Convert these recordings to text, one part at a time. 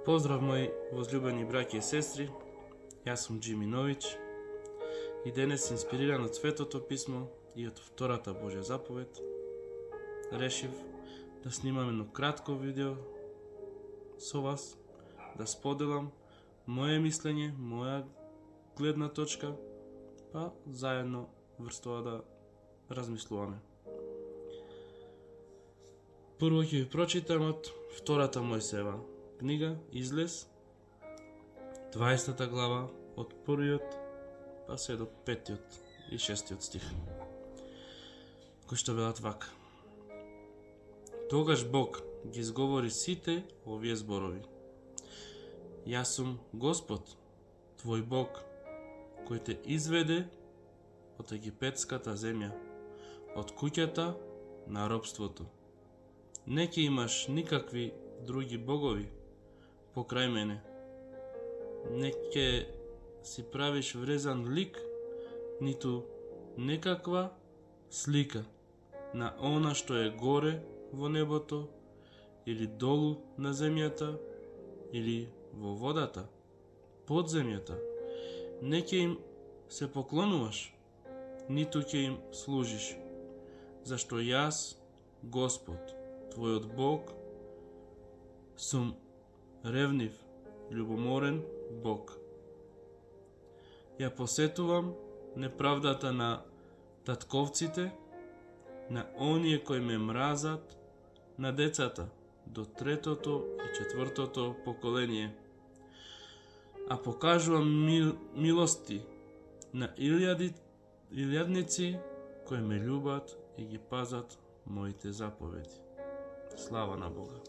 Поздрав мои возлюбени браќи и сестри, јас сум Джими Нович и денес, инспириран од Светото писмо и од втората Божја заповед, решив да снимам едно кратко видео со вас, да споделам моje мислење, моја гледна точка, па заедно врз тоа да размислуваме. Прво ќе ви прочитам од втората Мојсеева книга, Излез, 20 глава, од 1 па се до 5 и 6 стих, кои што велат вака. Тогаш Бог ги изговори сите овие зборови. Јас сум Господ, твој Бог, кој те изведе од египетската земја, од куќата на робството. Не ќе имаш никакви други богови покрај мене. Не ќе си правиш врезан лик, ниту некаква слика на она што е горе во небото, или долу на земјата, или во водата, под земјата. Не ќе им се поклонуваш, ниту ќе им служиш, зашто јас, Господ, твојот Бог, сум ревнив, љубоморен Бог. Ја посетувам неправдата на татковците, на оние кои ме мразат, на децата до 3-то и 4-то поколение, а покажувам милости на илјадници кои ме љубат и ги пазат моите заповеди. Слава на Бога.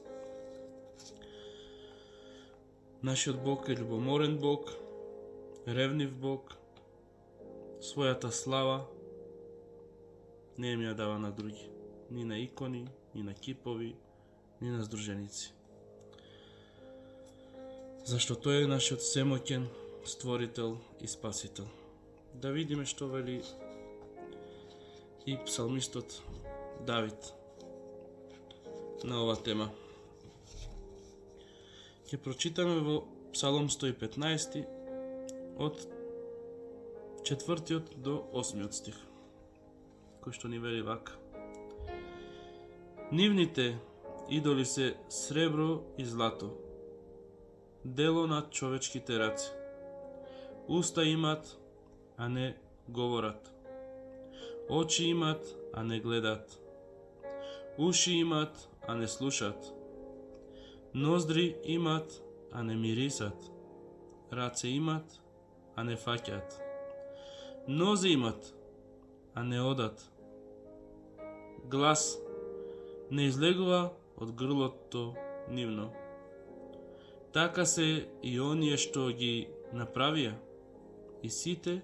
Нашиот Бог е љубоморен Бог, ревнив Бог. Својата слава не им ја дава на други, ни на икони, ни на кипови, ни на здруженици. Зашто тој е нашиот всемоќен створител и спасител. Да видиме што вели и псалмистот Давид на ова тема. Ќе прочитаме во Псалом 115 од 4 до 8 стих, кој што ни вели вака. Нивните идоли се сребро и злато, дело на човечките раци. Уста имат, а не говорат. Очи имат, а не гледат. Уши имат, а не слушат. Ноздри имат, а не мирисат. Раце имат, а не фаќаат. Нозе имат, а не одат. Глас не излегува од грлото нивно. Така се и оние што ги направија, и сите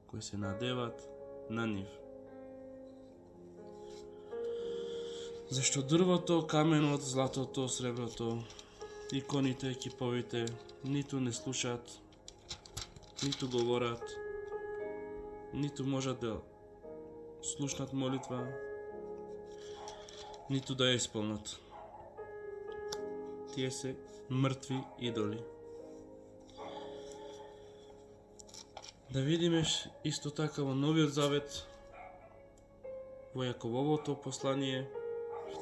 кои се надеват на нив. Зашто дрвото, каменот, златото, среброто, иконите, киповите, ниту не слушаат, ниту говорат, ниту можат да слушнат молитва, ниту да ја исполнат. Тие се мртви идоли. Да видиме исто така во Новиот Завет, во Јакововото послание,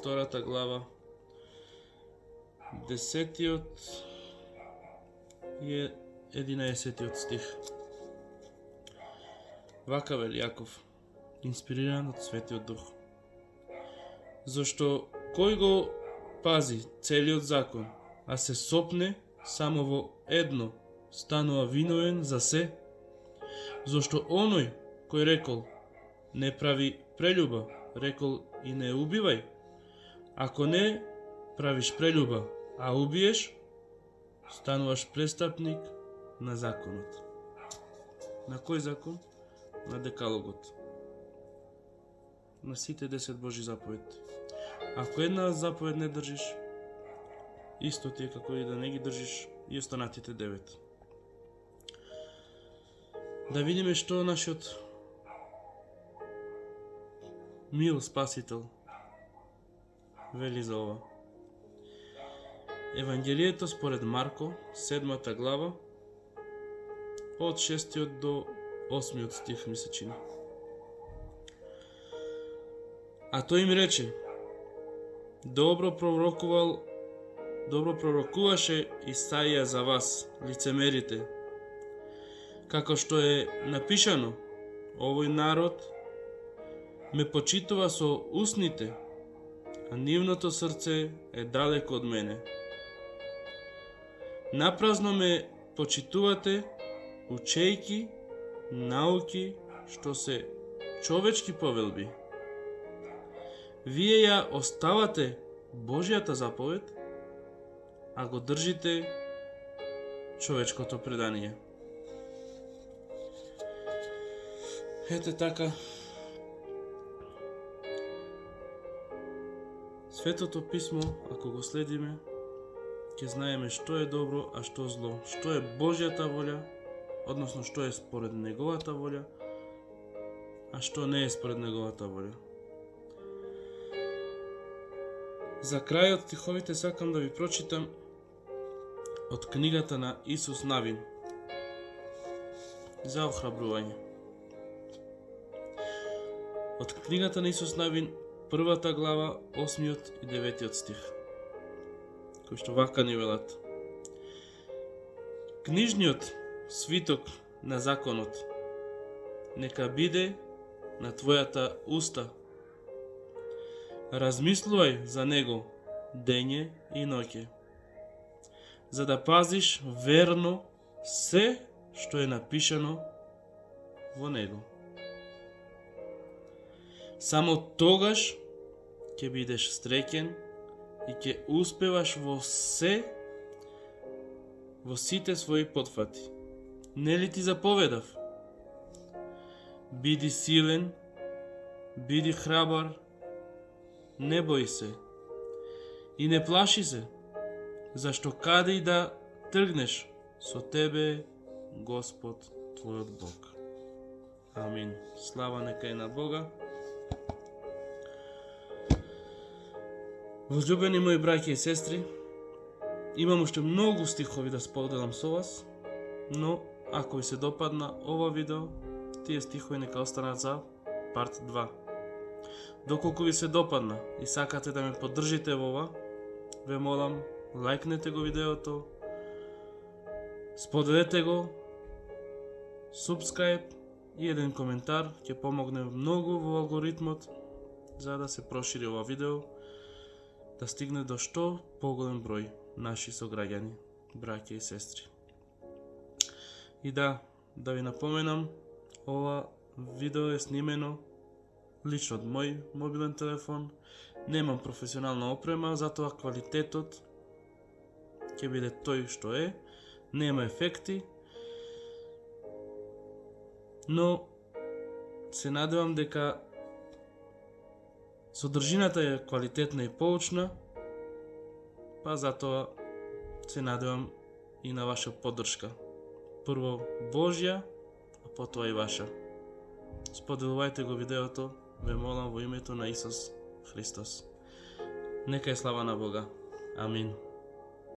2 глава, 10 и 11 стих. Вака вели Јаков, инспириран од Светиот Дух. Зашто кој го пази целиот закон, а се сопне само во едно, станува виновен за се? Зашто оној кој рекол не прави прелюба, рекол и не убивај. Ако не правиш прелюба, а убиеш, стануваш престапник на законот. На кој закон? На Декалогот. На сите 10 Божи заповеди. Ако една заповед не држиш, исто ти е како и да не ги држиш и останатите 9. Да видиме што нашиот мил Спасител вели за ова. Евангелието според Марко, 7 глава, од 6 до 8 стих ми се чини. А тој им рече: Добро пророкуваше Исаија за вас, лицемерите, како што е напишано: овој народ ме почитува со устните, а нивното срце е далеко од мене. Напразно ме почитувате, учејки науки што се човечки повелби. Вие ја оставате Божјата заповед, а го држите човечкото предание. Ете така, Светото писмо, ако го следиме, ќе знаеме што е добро, а што зло, што е Божјата волја, односно што е според Неговата волја, а што не е според Неговата волја. За крај од стиховите сакам да ви прочитам од книгата на Исус Навин за охрабрување. Од книгата на Исус Навин, 1 глава, 8 и 9 стих, кој што вака ни велат: Книжниот свиток на законот нека биде на твојата уста. Размислувај за него дење и ноќе, за да пазиш верно се што е напишано во него. Само тогаш ќе бидеш среќен и ќе успеваш во сите своји потфати. Нели ти заповедав? Биди силен, биди храбар, не бој се и не плаши се, зашто каде и да тргнеш, со тебе Господ твојот Бог. Амин. Слава нека е на Бога. Возлюбени мои браќи и сестри, имам уште многу стихови да споделам со вас, но ако ви се допадна ова видео, тие стихови нека останат за парт 2. Доколку ви се допадна и сакате да ме поддржите во ова, ве молам, лајкнете го видеото, споделете го, субскрайб и еден коментар ќе помогне многу во алгоритмот за да се прошири ова видео, да стигне до што поголем број наши сограѓани, браќа и сестри. И да ви напоменам, ова видео е снимено лично од мој мобилен телефон. Немам професионална опрема, затоа квалитетот ќе биде тој што е, нема ефекти, но се надевам дека содржината е квалитетна и поучна, па затоа се надевам и на ваша поддршка. Прво Божја, а потоа и ваша. Споделувајте го видеото, ве молам во името на Исус Христос. Нека е слава на Бога. Амин.